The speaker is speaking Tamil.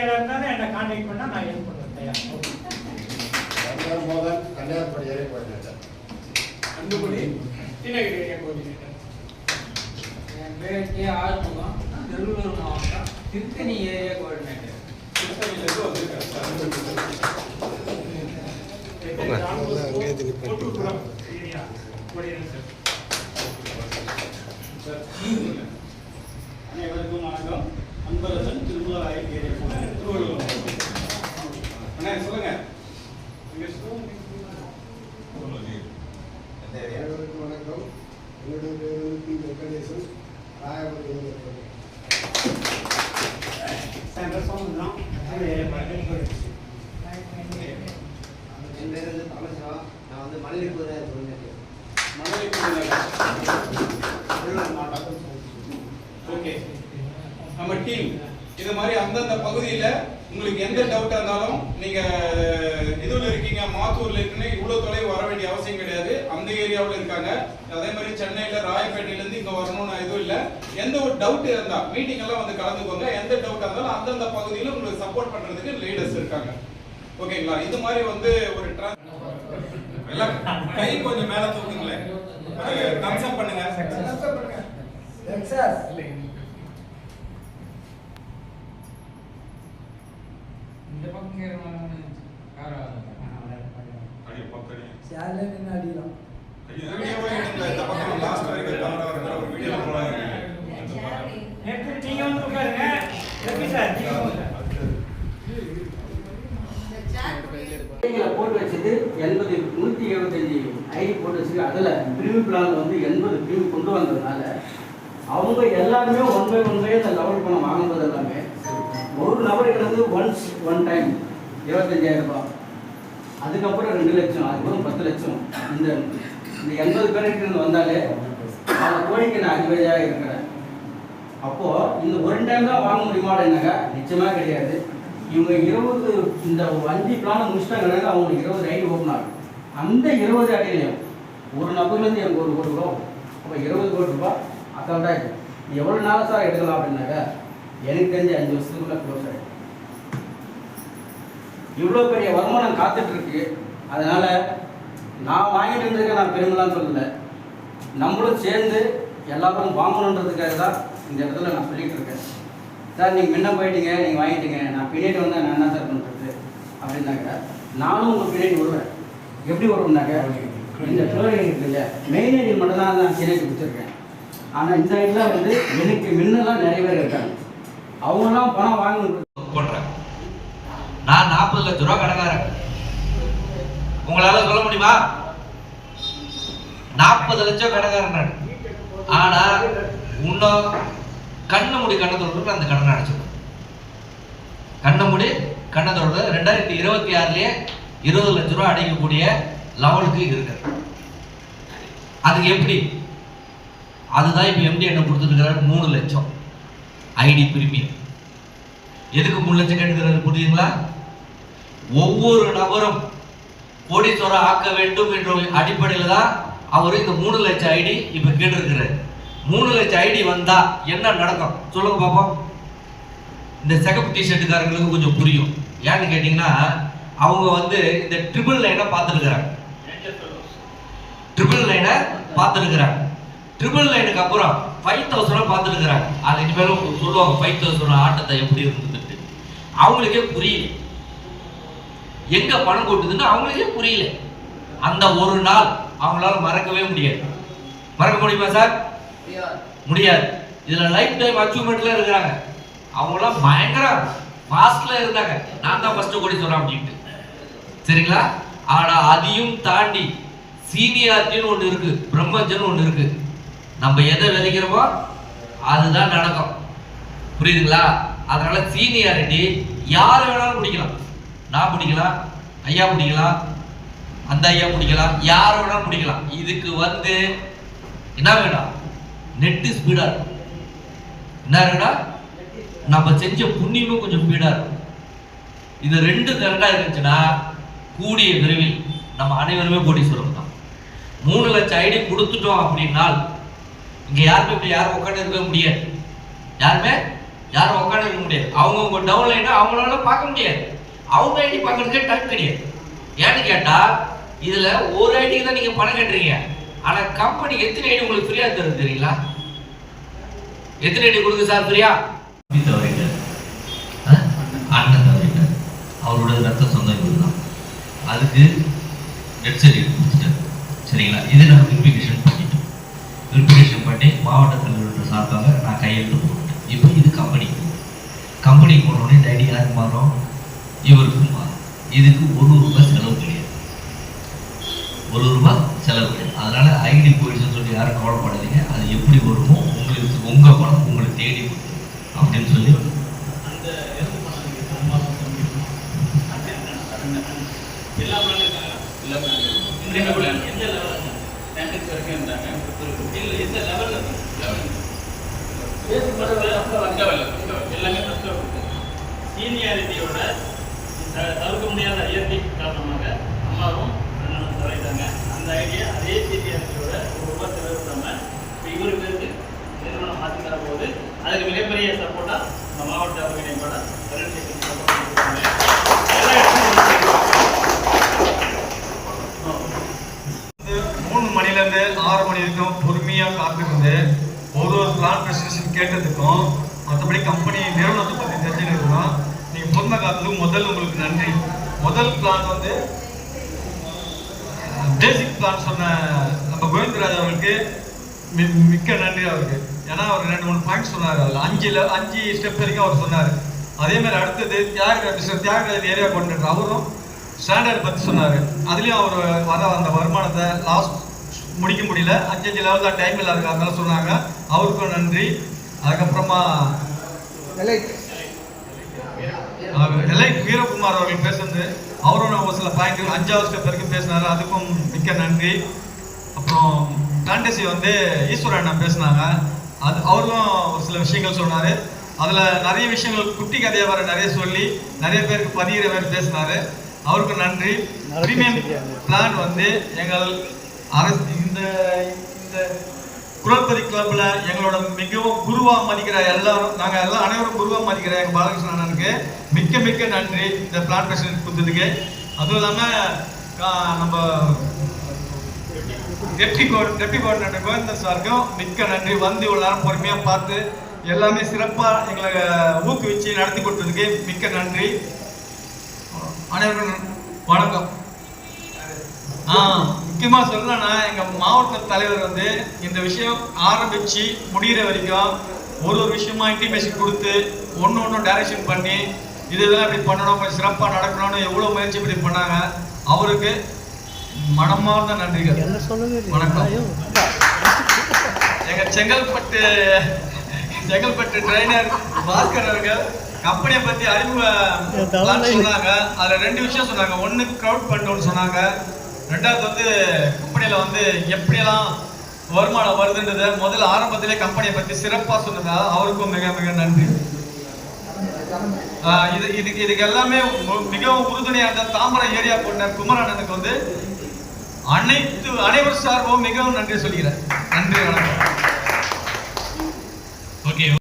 ஏரியாவில் இருந்தாலும் என்னை கான்டாக்ட் பண்ணால் நான் ஹெல்ப் பண்ணுவேன் தயார். மோகன் Kanyakumari area coordinator. Anbukkudi Nilgiri area coordinator. என் பேர் கே ஆறுமுகம், திருவள்ளூர் மாவட்டம் திருத்தணி ஏரியா கோஆர்டினேட்டர். திருத்தணியிலிருந்து வந்திருக்கேன் sir. Kotturpuram area coordinator sir. அனைவருக்கும் வணக்கம். Anbarasan Thirumalarayan area coordinator Tiruvallur. அண்ணா சொல்லுங்க. அனைவருக்கும் வணக்கம். என்னுடைய பேர் பி வெங்கடேசன், ராயபுரம். சமுதிரம் என் பேர் வந்து தாமசிவம். நான் வந்து மணலிப்பூர் மாவட்டம். ஓகே, நம்ம டீம் இது மாதிரி அந்தந்த பகுதியில உங்களுக்கு எந்த டவுட்டா இருந்தாலும் நீங்க இதுல இருக்கீங்க, மாத்தூர்ல இருக்குன்னு இவ்வளவு தொலைவு வர வேண்டிய அவசியம் கிடையாது. அந்த ஏரியாவில் இருக்காங்க. அதே மாதிரி சென்னையில ராயப்பேட்டையில இருந்து இங்க வரணும்னு எதுவும் இல்ல. எந்த ஒரு டவுட் இருந்தா மீட்டிங் எல்லாம் வந்து கலந்துக்கோங்க. எந்த டவுட்டா இருந்தாலும் அந்தந்த பகுதியில உங்களுக்கு சப்போர்ட் பண்றதுக்கு லீடர்ஸ் இருக்காங்க. ஓகேங்களா? இது மாதிரி வந்து ஒரு எல்லாம் கை கொஞ்சம் மேல தூக்குங்களேன். கன்சல்ட் பண்ணுங்க. இந்த பக்கம் நீங்க வந்து உட்காருங்க. சார் போட்டு வச்சது 175 ஐடி போட்டு வச்சுருக்கு. அதில் பிரிவு பிளான் வந்து 80 பிரிவு கொண்டு வந்ததுனால அவங்க எல்லாருமே ஒன் பை அந்த லெவல் பணம் வாங்கும்போது எல்லாமே ஒரு நபருக்கு வந்து ஒன் டைம் 25,000 ரூபாய், அதுக்கப்புறம் 2 லட்சம், அதுக்கப்புறம் 10 லட்சம். இந்த 80 பேருக்கு வந்தாலே அந்த கோழிக்கு நான் அதிபதியாக இருக்கிறேன். அப்போது இந்த ஒரு டைம் தான் வாங்க முடியுமான்னாக்கா நிச்சயமாக கிடையாது. இவங்க 20 இந்த 5 பிளானை முடிச்சிட்டாங்க. அவங்களுக்கு 20 ஐடி ஓப்பன் ஆகும். அந்த 20 ஐடியிலையும் ஒரு நபர்லேருந்து எனக்கு 1 கோடி ரூபா, அப்போ 20 கோடி ரூபாய் அக்கௌண்ட்டாக இருக்குது. எவ்வளோ நாள் சார் எடுக்கலாம் அப்படின்னாக்கா எனக்கு தெரிஞ்ச 5 வருஷத்துக்குள்ளே க்ளோஸ் ஆகிடும். இவ்வளோ பெரிய வருமானம் காத்துட்ருக்கு. அதனால் நான் வாங்கிட்டு இருந்திருக்க நான் பெருமைலாம் சொல்லலை, நம்மளும் சேர்ந்து எல்லாரும் வாங்கணுன்றதுக்காக தான் இந்த இடத்துல நான் சொல்லிகிட்டு இருக்கேன். சார் நீங்கள் முன்ன போயிட்டீங்க, நீங்கள் வாங்கிட்டீங்க, நான் பின்னாடி வந்தால் நான் என்ன சார் பண்ணுறது அப்படின்னாக்கா நானும் உங்கள் பின்னாடி வருவேன். எப்படி வருவேன்னாக்கா இந்த ஃப்ளோர் இருக்குது இல்லையா, மெயின் ஐடி மட்டும் தான் நான் பின்னாடி கொடுத்துருக்கேன். ஆனால் இந்த ஐடியில் வந்து எனக்கு முன்னெல்லாம் நிறைய பேர் இருக்காங்க. அவங்களாம் பணம் வாங்கணும் போடுறேன். நான் 40 லட்சம் ரூபா கணக்காரன். உங்களால சொல்ல முடியுமா? 40 லட்சம் கணக்காரன் நான். ஆனா இன்னும் கண்ணை மூடி கண்ணத்தோடு அந்த கடனை அடைச்சிடும். கண்ணை மூடி கண்ணத்தோடு 2026லயே 20 லட்சம் ரூபா அடைக்கக்கூடிய லெவலுக்கு இருக்கு. அதுக்கு எப்படி? அதுதான் இப்போ எம்டி என்ன கொடுத்துருக்கிறாரு, 3 லட்சம் ஐடி பிரீமியம். எதுக்கு 3 லட்சம் கேட்டுக்கிறாரு புரியுதுங்களா? ஒவ்வொரு நபரும் கோடீஸ்வரம் ஆக்க வேண்டும் என்ற அடிப்படையில் தான் அவர் இந்த 3 லட்சம் ஐடி இப்போ கேட்டிருக்கிறார். 3 லட்சம் ஐடி வந்தா என்ன நடக்கும் சொல்லுங்க பாப்போம். இந்த சிகப்பு டிஷர்ட்டுக்காரங்களுக்கு கொஞ்சம் புரியும். ஏன்னு கேட்டீங்கன்னா அவங்க வந்து இந்த ட்ரிபிள் லைனை பார்த்துருக்குறாங்க. ட்ரிபிள் லைனை பார்த்துருக்குறாங்க. ட்ரிபிள் லைனுக்கு அப்புறம் 5,000 பார்த்துருக்குறாங்க. அது இனிமேலும் சொல்லுவாங்க 5,000 ஆட்டத்தை எப்படி இருந்துட்டு. அவங்களுக்கே புரியல எங்க பணம் கொட்டுதுன்னு, அவங்களுக்கே புரியல. அந்த ஒரு நாள் அவங்களால மறக்கவே முடியாது. மறக்க முடியுமா சார்? முடியாது. இதுல லைஃப் டைம் அச்சீவ்மெண்ட்ல இருக்கிறாங்க. அவங்களாம் பயங்கர ஃபாஸ்ட்ல இருந்தாங்க. நான் தான் ஃபர்ஸ்ட் கோடி சொல்றேன் அப்படின்ட்டு. சரிங்களா? ஆனா அதையும் தாண்டி சீனியாரிட்டின்னு ஒன்று இருக்கு, பிரம்மஜன் ஒன்று இருக்கு. நம்ம எதை விதைக்கிறோமோ அதுதான் நடக்கும். புரியுதுங்களா? அதனால சீனியாரிட்டி யார் வேணாலும் பிடிக்கலாம். நான் பிடிக்கலாம், ஐயா பிடிக்கலாம், அந்த ஐயா பிடிக்கலாம், யார் வேணாலும் பிடிக்கலாம். இதுக்கு வந்து என்ன வேணும்? நெட்டு ஸ்பீடா இருக்கும். என்ன இருக்குன்னா நம்ம செஞ்ச புண்ணியமும் கொஞ்சம் ஸ்பீடா இருக்கும். இது 2 கரெக்டா இருந்துச்சுன்னா கூடிய விரைவில் நம்ம அனைவருமே கோடீஸ்வரம் தான். 3 லட்சம் ஐடி கொடுத்துட்டோம் அப்படின்னா இங்க யாருமே இப்படி யாரும் உட்காந்து இருக்கவே முடியாது. யாருமே யாரும் உட்காந்து இருக்க முடியாது. அவங்க டவுன்லைனை அவங்களால பார்க்க முடியாது. அவங்க ஐடி பார்க்கறதுக்கே டைம் கிடையாது. ஏன்னு கேட்டா இதுல ஒரு ஐடிக்கு தான் நீங்க பணம் கட்டுறீங்க. ஆனா கம்பெனி எத்தனை ஐடி உங்களுக்கு ஃப்ரீயா தருது தெரியுங்களா? எத்தனை ஐடி கொடுக்கு சார் ஃப்ரீயா? தவறிட்டார், அண்ணன் தவறிட்டார், அவரோட ரத்த சொந்தம் இதுதான். அதுக்கு டெத் சர்டிஃபிகேட் கொடுத்துட்டார். சரிங்களா? இதை நான் வெரிஃபிகேஷன் பண்ணிட்டோம். வெரிஃபிகேஷன் பண்ணி மாவட்ட தலைவர்கிட்ட சார்பாக நான் கையெழுத்து போட்டேன். இப்போ இது கம்பெனிக்கு போனோடனே இந்த ஐடி யாருக்கு மாறும்? இவருக்கு மாறும். இதுக்கு ₹1 செலவு கிடையாது. ₹1 செலவு கிடையாது. அதனால ஐடி போயிடுச்சுன்னு சொல்லி யாரும் கவலைப்படாதீங்க. அது எப்படி வருமோ உங்களுக்கு உங்க பணம் உங்களுக்கு தேடி கொடுக்கும் அப்படின்னு சொல்லி சீனியாரிட்டியோட தவிர்க்க முடியாத இயற்கை காரணமாக அம்மாவும் அண்ணனும் தவறிட்டாங்க. அந்த ஐடியா அதே சீனியாரிட்டியோட ₹1 செலவிடாம இவரு பேருக்கு நிறுவனம் மாற்றி தரப்போது அதுக்கு மிகப்பெரிய சப்போர்ட்டா நம்ம மாவட்ட ஒருங்கிணைப்போட மணிலேருந்து 6 மணி வரைக்கும் பொறுமையாக காத்துருந்து ஒரு பிளான் ப்ரெசன்டேஷன் கேட்டதுக்கும் மற்றபடி கம்பெனி நிறுவனத்தை பற்றி தெரிஞ்சுக்கிறதுக்கும் நீங்கள் பொறுமை காத்ததுக்கு முதல் உங்களுக்கு நன்றி. முதல் பிளான் வந்து பேசிக் பிளான் சொன்ன நம்ம கோவிந்தராஜ் அவர்களுக்கு மிக்க நன்றி அவருக்கு. ஏன்னா அவர் 2-3 பாயிண்ட் சொன்னார். அதில் 5 ஸ்டெப் வரைக்கும் அவர் சொன்னார். அதே மாதிரி அடுத்தது தியாகராஜ் ஏரியா கோஆர்டினேட்டர் அவரும் ஸ்டாண்டர்ட் பற்றி சொன்னார். அதுலேயும் அவர் வர அந்த வருமானத்தை லாஸ்ட் முடிக்க முடியல, 5 லெவலில் டைம் இல்லாத அதனால சொன்னாங்க. அவருக்கும் நன்றி. அதுக்கப்புறமா எலைட் வீரகுமார் அவர்கள் பேசுறது அவரும் ஒரு சில பாயிண்ட் 5வது ஸ்டெப் வரைக்கும் பேசினார். அதுக்கும் மிக்க நன்றி. அப்புறம் காண்டசி வந்து ஈஸ்வரன் பேசினாங்க. அவரும் ஒரு சில விஷயங்கள் சொன்னார். அதில் நிறைய விஷயங்கள் குட்டி கதையாக வர நிறைய சொல்லி நிறைய பேருக்கு பதிகிற மாதிரி பேசினார். அவருக்கு நன்றி. பிரீமியம் பிளான் வந்து எங்கள் அரசு இந்த குரல்பதி கிளப்ல எங்களோட மிகவும் குருவாக மதிக்கிற எல்லாரும் நாங்கள் அனைவரும் குருவாக மதிக்கிற எங்கள் பாலகிருஷ்ண அண்ணனுக்கு மிக்க மிக்க நன்றி இந்த பிளான் பிரசிடென்ட் கொடுத்ததுக்கு. அதுவும் இல்லாமல் நம்ம டெப்டி கோஆர்டினேட்டர் கோவிந்தன் சாருக்கும் மிக்க நன்றி. வந்து இவ்வளோ நேரம் பொறுமையாக பார்த்து எல்லாமே சிறப்பாக எங்களை ஊக்குவிச்சு நடத்தி கொடுத்ததுக்கு மிக்க நன்றி. அனைவரும் வணக்கம். முக்கியமாக சொல்லணும்னா எங்கள் மாவட்ட தலைவர் வந்து இந்த விஷயம் ஆரம்பித்து முடிகிற வரைக்கும் ஒரு விஷயமா இன்டிமேஷன் கொடுத்து ஒன்று டைரக்ஷன் பண்ணி இதெல்லாம் இப்படி பண்ணணும், கொஞ்சம் சிறப்பாக நடக்கணும்னு எவ்வளோ முயற்சி இப்படி பண்ணாங்க. அவருக்கு மனமார்ந்த நன்றிகள். வணக்கம். எங்கள் செங்கல்பட்டு ட்ரெயினர் பாஸ்கர் அவர்கள் கம்பெனியை பற்றி அறிமுகம் சொன்னாங்க. அதில் 2 விஷயம் சொன்னாங்க. ஒன்று க்ரௌட் ஃபண்ட் சொன்னாங்க. 2வது வந்து கம்பெனியில் வந்து எப்படியெல்லாம் வருமானம் வருதுன்றதை முதல்ல ஆரம்பத்திலே கம்பெனியை பற்றி சிறப்பாக சொன்னதா அவருக்கும் மிக மிக நன்றி. இதுக்கு எல்லாமே மிகவும் உறுதுணையாக இருந்த தாம்பரம் ஏரியா கோஆர்டினேட்டர் குமரண்ணனுக்கு வந்து அனைவரும் சார்பும் மிகவும் நன்றி சொல்கிறேன். நன்றி, வணக்கம்.